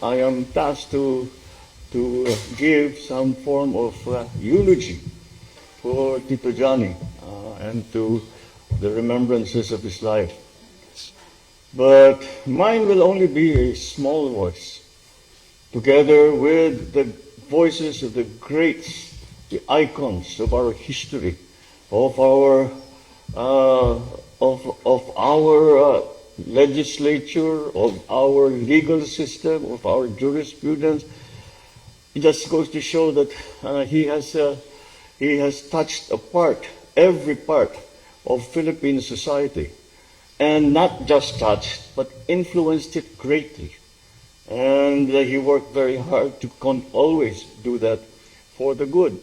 I am tasked to give some form of eulogy for Tito Johnny and to the remembrances of his life. But mine will only be a small voice, together with the voices of the greats, the icons of our history, of our uh, legislature, of our legal system, of our jurisprudence. It just goes to show that he has touched every part of Philippine society, and not just touched, but influenced it greatly. And he worked very hard to always do that for the good.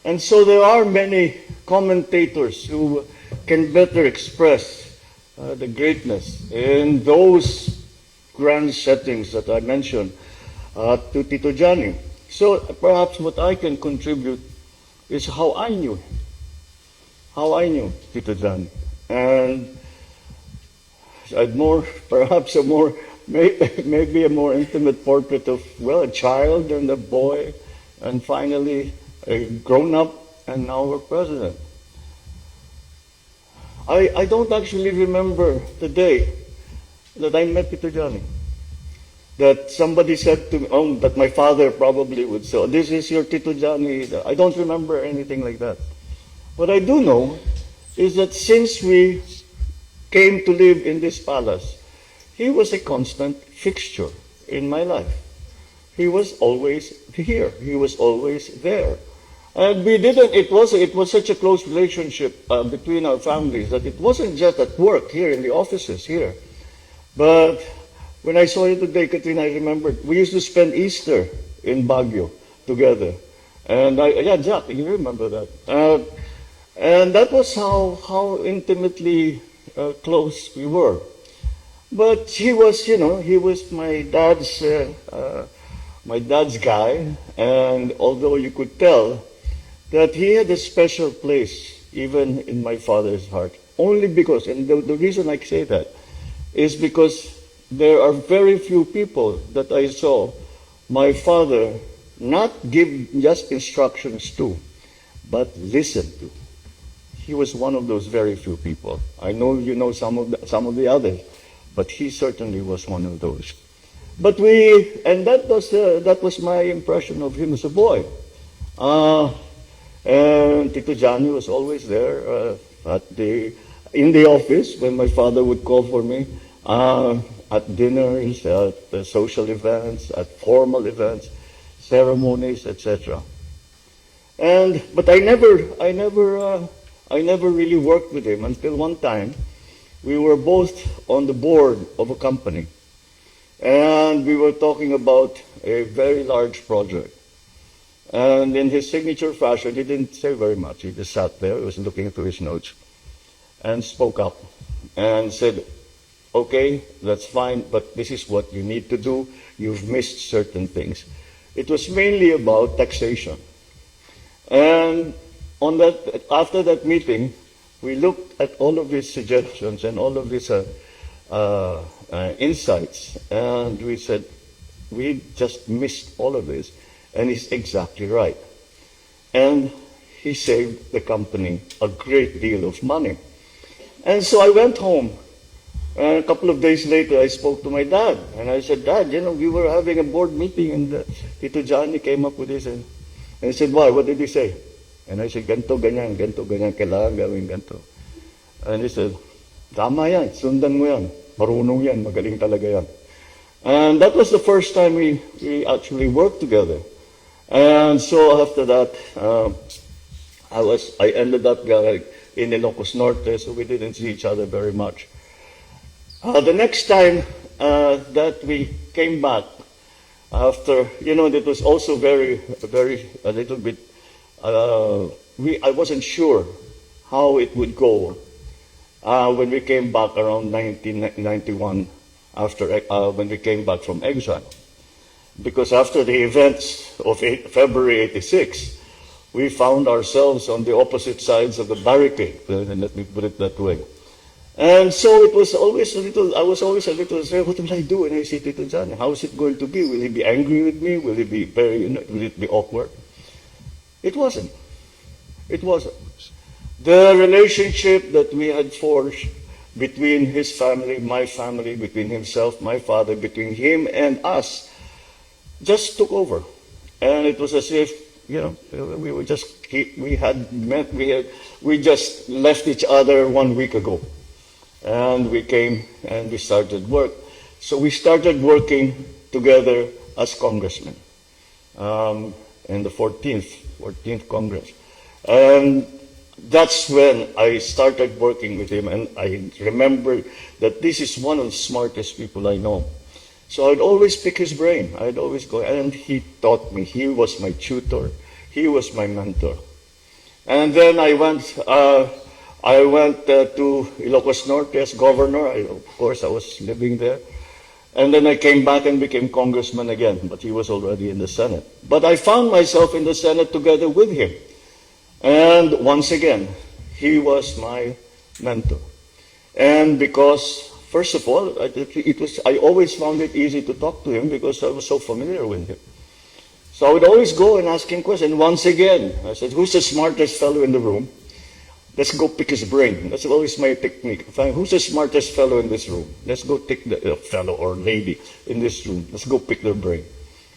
And so there are many commentators who can better express the greatness in those grand settings that I mentioned to Tito Johnny. So perhaps what I can contribute is how I knew Tito Johnny. And maybe a more intimate portrait of, well, a child and a boy, and finally a grown-up, and now a president. I don't actually remember the day that I met Tito Johnny. That somebody said to me, that my father probably would say, this is your Tito Johnny. I don't remember anything like that. What I do know is that since we came to live in this palace, he was a constant fixture in my life. He was always here. He was always there. And it was such a close relationship between our families that it wasn't just at work here in the offices here. But when I saw you today, Katrina, I remembered we used to spend Easter in Baguio together. And Jack, you remember that. And that was how intimately close we were. But he was my dad's guy, and although you could tell that he had a special place even in my father's heart, only because, and the reason I say that is because there are very few people that I saw my father not give just instructions to, but listen to. He was one of those very few people. I know you know some of the others, but he certainly was one of those. But that was my impression of him as a boy. And Tito Johnny was always there in the office when my father would call for me, at dinners, at social events, at formal events, ceremonies, etc. But I never really worked with him until one time we were both on the board of a company, and we were talking about a very large project. And in his signature fashion, he didn't say very much. He just sat there, he was looking through his notes, and spoke up and said, okay, that's fine, but this is what you need to do. You've missed certain things. It was mainly about taxation. And after that meeting, we looked at all of his suggestions and all of his insights, and we said, we just missed all of this. And he's exactly right. And he saved the company a great deal of money. And so I went home, and a couple of days later I spoke to my dad, and I said, Dad, we were having a board meeting, and Tito Johnny came up with this, and he said, why, what did he say? And I said, ganto, ganyan, kailangan gawin ganto. And he said, tama yan, sundan mo yan, marunong yan, magaling talaga yan. And that was the first time we actually worked together. And so after that, I ended up in Ilocos Norte, so we didn't see each other very much. The next time that we came back, after, it was also a little bit, I wasn't sure how it would go when we came back around 1991, when we came back from exile. Because after the events of February 86, we found ourselves on the opposite sides of the barricade, let me put it that way. And so it was always a little, I was always a little, say, what will I do when I see Tito Johnny? How is it going to be? Will he be angry with me? Will he be very, will it be awkward? It wasn't. It wasn't. The relationship that we had forged between his family, my family, between himself, my father, between him and us, just took over. And it was as if, we were just, we had met, we just left each other 1 week ago. And we came and we started work. So we started working together as congressmen in the 14th Congress. And that's when I started working with him, and I remember that this is one of the smartest people I know. So I'd always pick his brain. I'd always go, and he taught me. He was my tutor. He was my mentor. And then I went to Ilocos Norte as governor. Of course, I was living there. And then I came back and became congressman again, but he was already in the Senate. But I found myself in the Senate together with him. And once again, he was my mentor. And because, first of all, I always found it easy to talk to him because I was so familiar with him. So I would always go and ask him questions. And once again, I said, who's the smartest fellow in the room? Let's go pick his brain. That's always my technique. Who's the smartest fellow in this room? Let's go pick the fellow or lady in this room. Let's go pick their brain.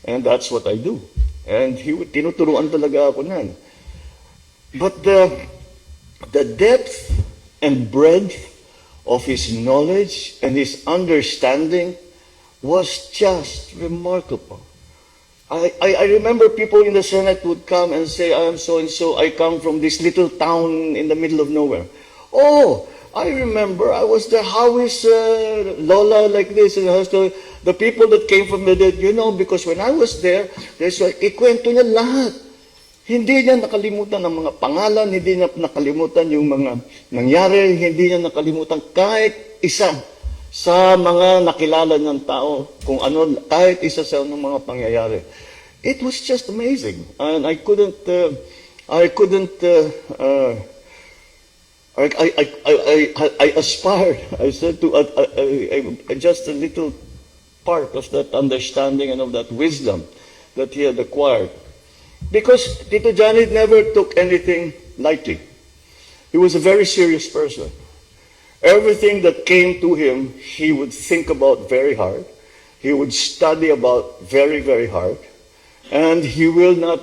And that's what I do. And tinuturuan talaga ako nan. But the depth and breadth of his knowledge and his understanding was just remarkable. I remember people in the Senate would come and say, I am so-and-so, I come from this little town in the middle of nowhere. Oh, I remember, I was there, how is Lola like this? And the people that came from the dead, because when I was there, there's ikwento niya lahat. Hindi niya nakalimutan ang mga pangalan, hindi niya nakalimutan yung mga nangyari, hindi niya nakalimutan kahit isa sa mga nakilala niyang tao, kung ano, kahit isa sa mga pangyayari. It was just amazing. And I aspired, I said to, just a little part of that understanding and of that wisdom that he had acquired. Because Tito Johnny never took anything lightly. He was a very serious person. Everything that came to him, he would think about very hard. He would study about very, very hard. And he will not,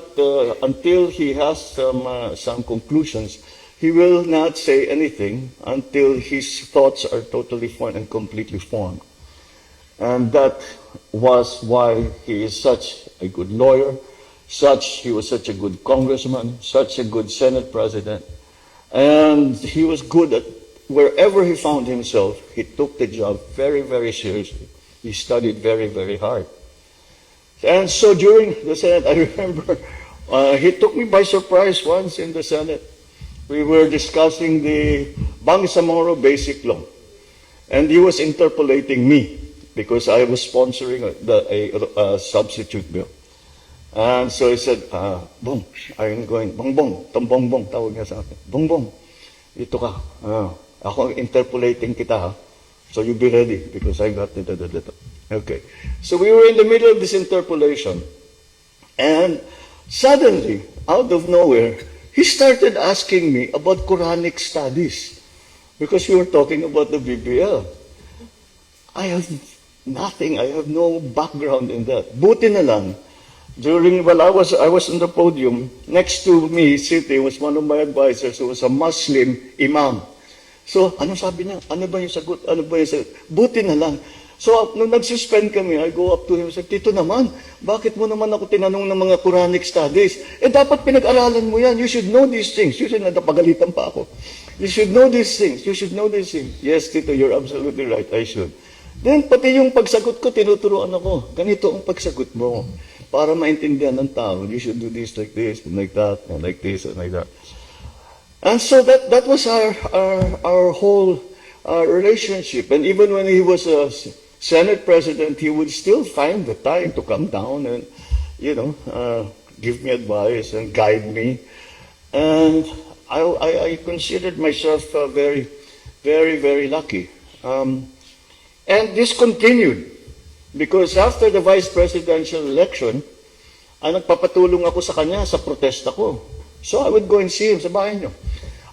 until he has some conclusions, he will not say anything until his thoughts are totally formed and completely formed. And that was why he is such a good lawyer, he was such a good congressman, such a good Senate president. And he was good at wherever he found himself, he took the job very, very seriously. He studied very, very hard. And so during the Senate, I remember he took me by surprise once in the Senate. We were discussing the Bangsamoro Basic Law. And he was interpolating me because I was sponsoring a substitute bill. And so he said, Bong, I'm going, Bongbong, Bongbong, tawag niya sa akin. Bongbong, ito ka. Ako interpolating kita, ha? So you be ready because I got it. Okay. So we were in the middle of this interpolation. And suddenly, out of nowhere, he started asking me about Quranic studies because we were talking about the BBL. I have nothing. I have no background in that. Buti na lang, while I was on the podium, next to me sitting was one of my advisors who was a Muslim imam. So, ano sabi niya? Ano ba yung sagot? Ano ba yung sagot? Buti na lang. So, nung nag-suspend kami, I go up to him and say, Tito naman, bakit mo naman ako tinanong ng mga Quranic studies? Dapat pinag-aralan mo yan. You should know these things. You should, napagalitan pa ako. You should know these things. You should know these things. Yes, Tito, you're absolutely right. I should. Then, pati yung pagsagot ko, tinuturuan ako. Ganito ang pagsagot mo. Para maintindihan ng tao, you should do this like this, and like that, and like this, and like that. And so that was our whole relationship. And even when he was a Senate president, he would still find the time to come down and, give me advice and guide me. And I considered myself very, very, very lucky. And this continued because after the vice presidential election, nagpapatulong ako sa kanya sa protesta ko. So I would go and see him sa bahay niyo.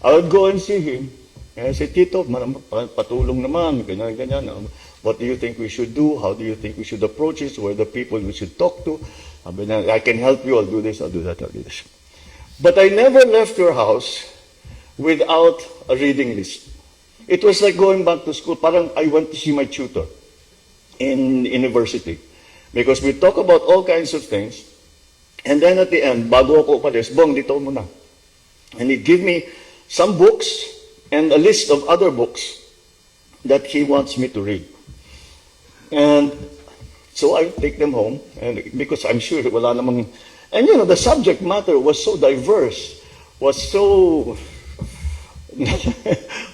I would go and see him. And I said, Tito, patulong naman, ganyan, ganyan. What do you think we should do? How do you think we should approach it? Who are the people we should talk to? I can help you, I'll do this, I'll do that, I'll do this. But I never left your house without a reading list. It was like going back to school. Parang I went to see my tutor in university. Because we talk about all kinds of things. And then at the end, bago ako umalis, Bong, dito mo na. And he'd give me some books and a list of other books that he wants me to read. And so I take them home, and because I'm sure wala namang, and you know, the subject matter was so diverse, was so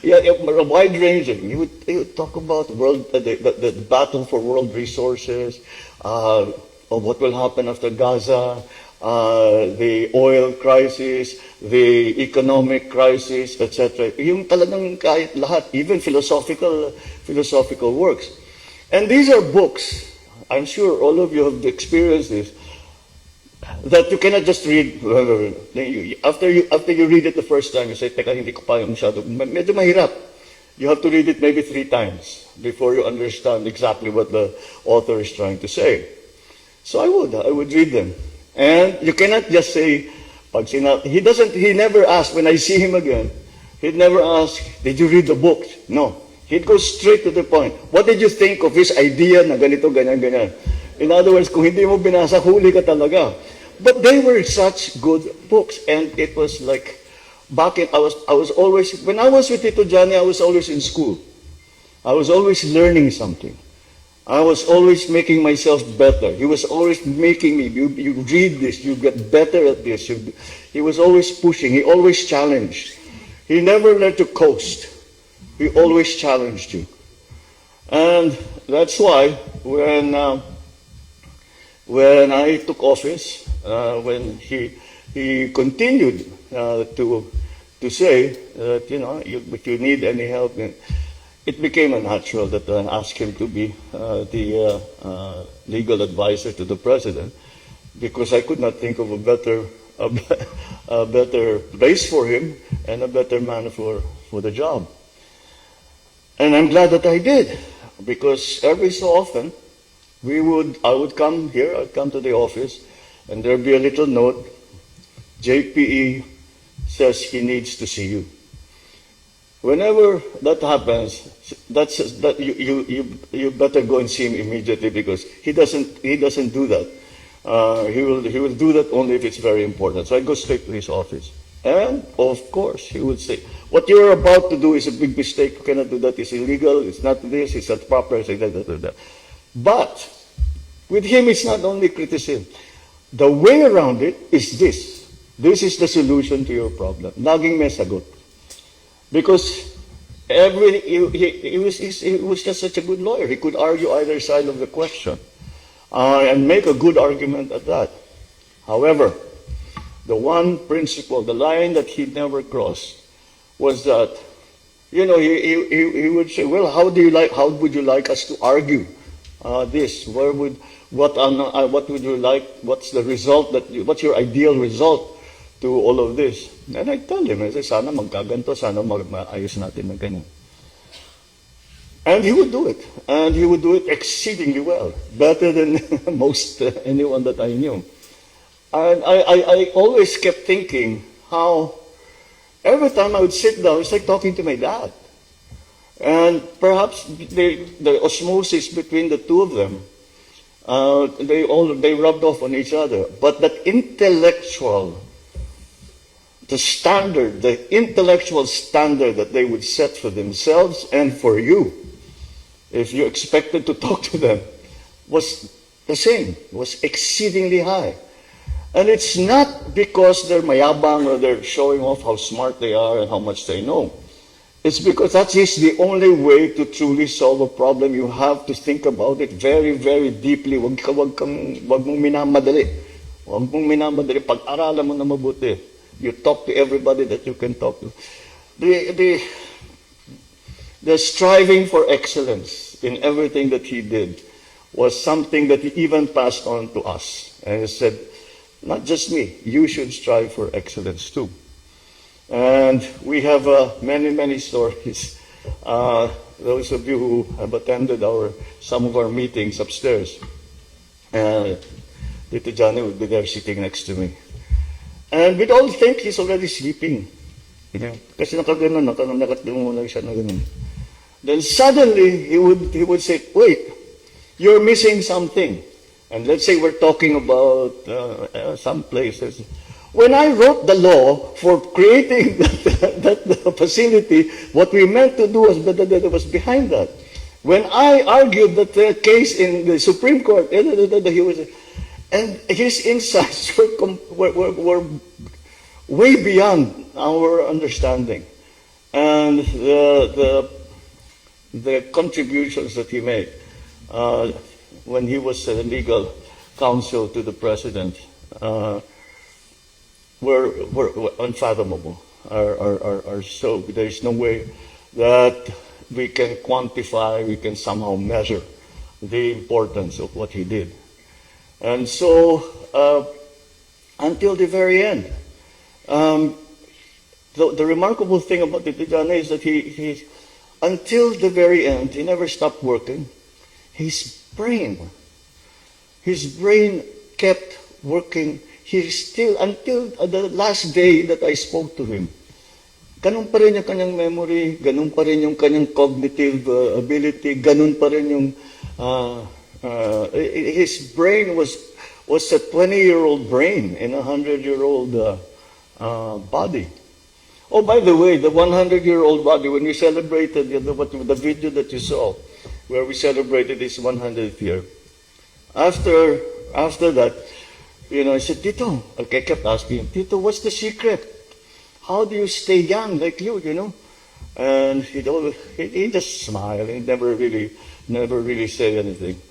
wide-ranging. He would talk about the battle for world resources, of what will happen after Gaza, the oil crisis, the economic crisis, etc. Yung talagang kahit lahat, even philosophical works. And these are books, I'm sure all of you have experienced this, that you cannot just read. After you read it the first time, you say, teka, hindi ko pa masyado, medyo mahirap. You have to read it maybe 3 times before you understand exactly what the author is trying to say. So I would read them. And you cannot just say, he never asked, when I see him again, he'd never ask, did you read the book? No. He'd go straight to the point. What did you think of his idea na ganito, ganyan, ganyan? In other words, kung hindi mo binasa, huli ka talaga. But they were such good books. And it was like, I was always, when I was with Tito Johnny, I was always in school. I was always learning something. I was always making myself better. He was always making me, you read this, you get better at this. He was always pushing. He always challenged. He never let you coast. He always challenged you. And that's why when I took office, when he continued to say that, you know, if you need any help, it became a natural that I asked him to be the legal advisor to the president, because I could not think of a better place for him and a better man for the job. And I'm glad that I did, because every so often I would come here, I'd come to the office, and there'd be a little note, JPE says he needs to see you. Whenever that happens, you better go and see him immediately, because he doesn't do that. He will do that only if it's very important. So I go straight to his office. And of course, he would say, what you're about to do is a big mistake. You cannot do that. It's illegal. It's not this. It's not proper. It's like that. But with him, it's not only criticism. The way around it is this. This is the solution to your problem. Laging may sagot. Because he was just such a good lawyer. He could argue either side of the question and make a good argument at that. However, the one principle, the line that he never crossed, was that, you know, he would say, well, how would you like us to argue this? What would you like? What's the result what's your ideal result to all of this? And I tell him, I say, sana magkaganto, sana maayos natin ng ganyan. And he would do it. And he would do it exceedingly well, better than most anyone that I knew. And I always kept thinking how every time I would sit down, it's like talking to my dad. And perhaps the osmosis between the two of them, they rubbed off on each other. But that intellectual, the intellectual standard that they would set for themselves and for you, if you expected to talk to them, was the same, was exceedingly high. And it's not because they're mayabang or they're showing off how smart they are and how much they know. It's because that is the only way to truly solve a problem. You have to think about it very, very deeply. Wag mong minamadali. Wag mong minamadali. Pag-aralan mo na mabuti. You talk to everybody that you can talk to. The striving for excellence in everything that he did was something that he even passed on to us. And he said, not just me, you should strive for excellence too. And we have many, many stories. Those of you who have attended some of our meetings upstairs, Tito Johnny would be there sitting next to me. And we'd all think he's already sleeping. Kasi nakaganon, nakatulungan siya na ganun. Then suddenly, he would say, wait, you're missing something. And let's say we're talking about some places. When I wrote the law for creating that facility, what we meant to do was behind that. When I argued that the case in the Supreme Court, he was, and his insights were way beyond our understanding. And the contributions that he made when he was legal counsel to the president were unfathomable. Are so there's no way that we can quantify, we can somehow measure the importance of what he did. And so until the very end, the remarkable thing about Tito Johnny is that he until the very end, he never stopped working. His brain kept working. He still, until the last day that I spoke to him, ganun pa rin yung kanyang memory, ganun pa rin yung kanyang cognitive ability, ganun pa rin yung, his brain was a 20-year-old brain in a 100-year-old body. Oh, by the way, the 100-year-old body, when we celebrated the video that you saw, where we celebrated his 100th year, after that, I said, Tito, I kept asking him, Tito, what's the secret? How do you stay young like you, And he just smiled. He never really said anything.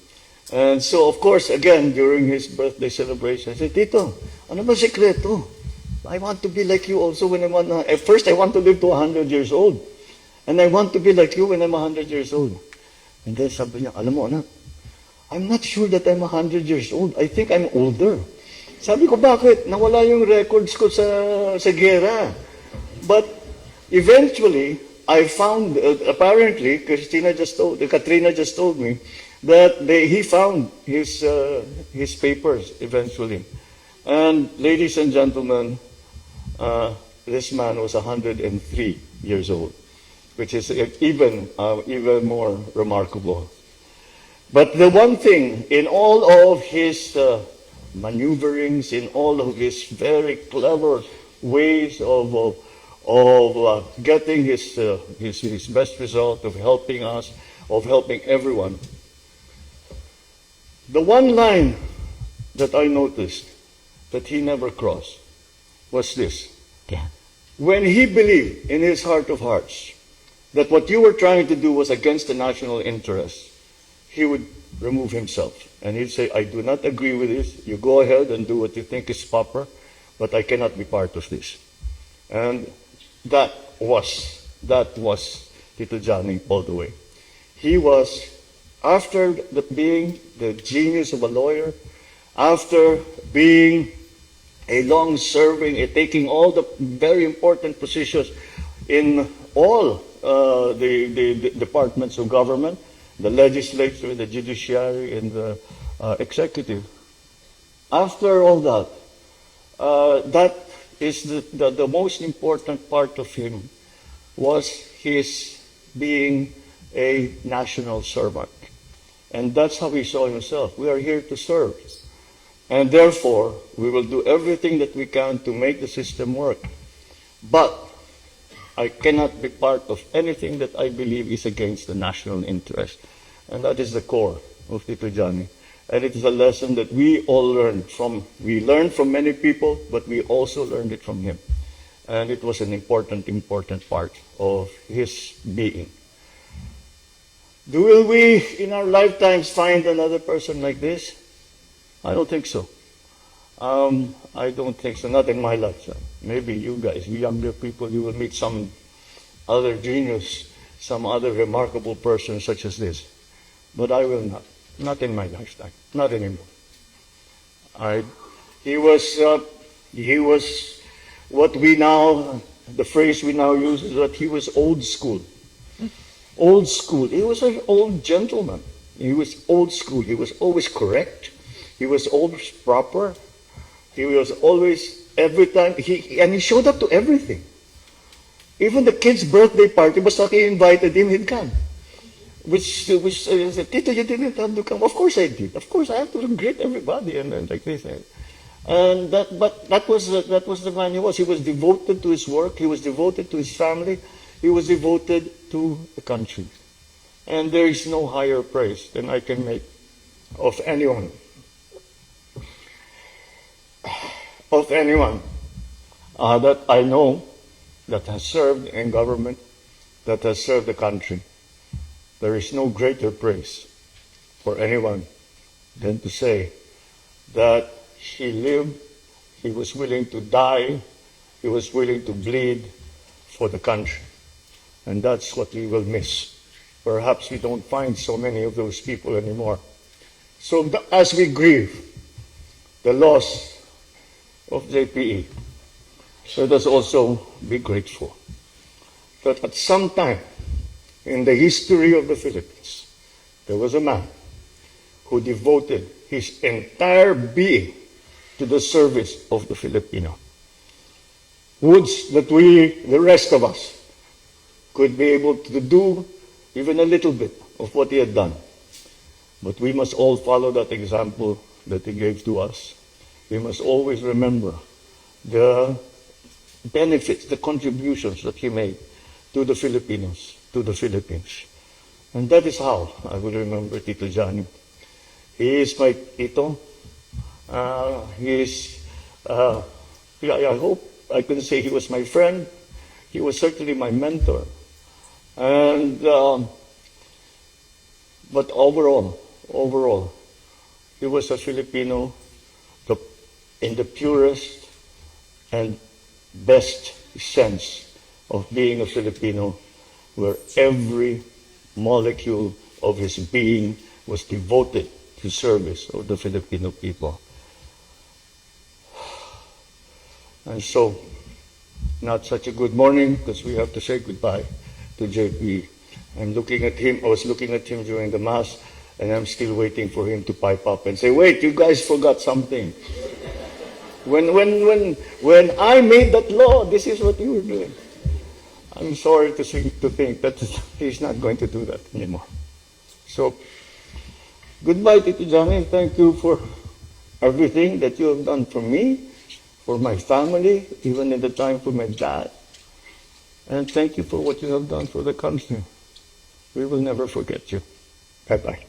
And so, of course, again, during his birthday celebration, I said, Tito, ano ba sekreto? I want to be like you also when at first I want to live to 100 years old. And I want to be like you when I'm 100 years old. And then sabi niya, alam mo anak, I'm not sure that I'm 100 years old. I think I'm older. Sabi ko, bakit? Nawala yung records ko sa gera. But eventually, I found, apparently, Katrina just told me, that he found his papers eventually. And ladies and gentlemen, this man was 103 years old, which is even more remarkable. But the one thing, in all of his maneuverings, in all of his very clever ways of getting his best result, of helping us, of helping everyone, the one line that I noticed that he never crossed was this. Yeah. When he believed in his heart of hearts that what you were trying to do was against the national interest, he would remove himself. And he'd say, I do not agree with this. You go ahead and do what you think is proper, but I cannot be part of this. And that was Tito Johnny all the way. He was, after being the genius of a lawyer, after being a long-serving, taking all the very important positions in all the departments of government, the legislature, the judiciary, and the executive. After all that, that is the most important part of him was his being a national servant. And that's how he saw himself. We are here to serve. And therefore, we will do everything that we can to make the system work. But I cannot be part of anything that I believe is against the national interest. And that is the core of Tito Johnny. And it is a lesson that we all learned from. We learned from many people, but we also learned it from him. And it was an important part of his being. Will we, in our lifetimes, find another person like this? I don't think so. I don't think so. Not in my lifetime. Maybe you guys, you younger people, you will meet some other genius some other remarkable person such as this. But I will not. Not in my lifetime. Not anymore. He was what we now, the phrase we now use is that he was old school. Old school. He was an old gentleman. He was old school. He was always correct. He was always proper. He was always, every time, and he showed up to everything. Even the kid's birthday party, basta he invited him, he'd come. Which said, Tito, you didn't have to come. Of course I did. Of course I have to greet everybody and like this. And that was the man he was. He was devoted to his work. He was devoted to his family. He was devoted to the country. And there is no higher praise than I can make of anyone. Of anyone that I know that has served in government, that has served the country. There is no greater praise for anyone than to say that he lived, he was willing to die, he was willing to bleed for the country. And that's what we will miss. Perhaps we don't find so many of those people anymore. So as we grieve the loss of JPE, let us also be grateful that at some time in the history of the Philippines, there was a man who devoted his entire being to the service of the Filipino. Woods that we, the rest of us, could be able to do even a little bit of what he had done. But we must all follow that example that he gave to us. We must always remember the benefits, the contributions that he made to the Filipinos, to the Philippines. And that is how I will remember Tito Johnny. He is my Tito. I hope I can say he was my friend. He was certainly my mentor. And but overall, he was a Filipino in the purest and best sense of being a Filipino, where every molecule of his being was devoted to service of the Filipino people. And so, not such a good morning, because we have to say goodbye to JP. I'm looking at him, I was looking at him during the Mass, and I'm still waiting for him to pipe up and say, wait, you guys forgot something. When I made that law, this is what you were doing. I'm sorry to think that he's not going to do that anymore. So, goodbye, Tito Johnny. Thank you for everything that you have done for me, for my family, even in the time for my dad. And thank you for what you have done for the country. We will never forget you. Bye-bye.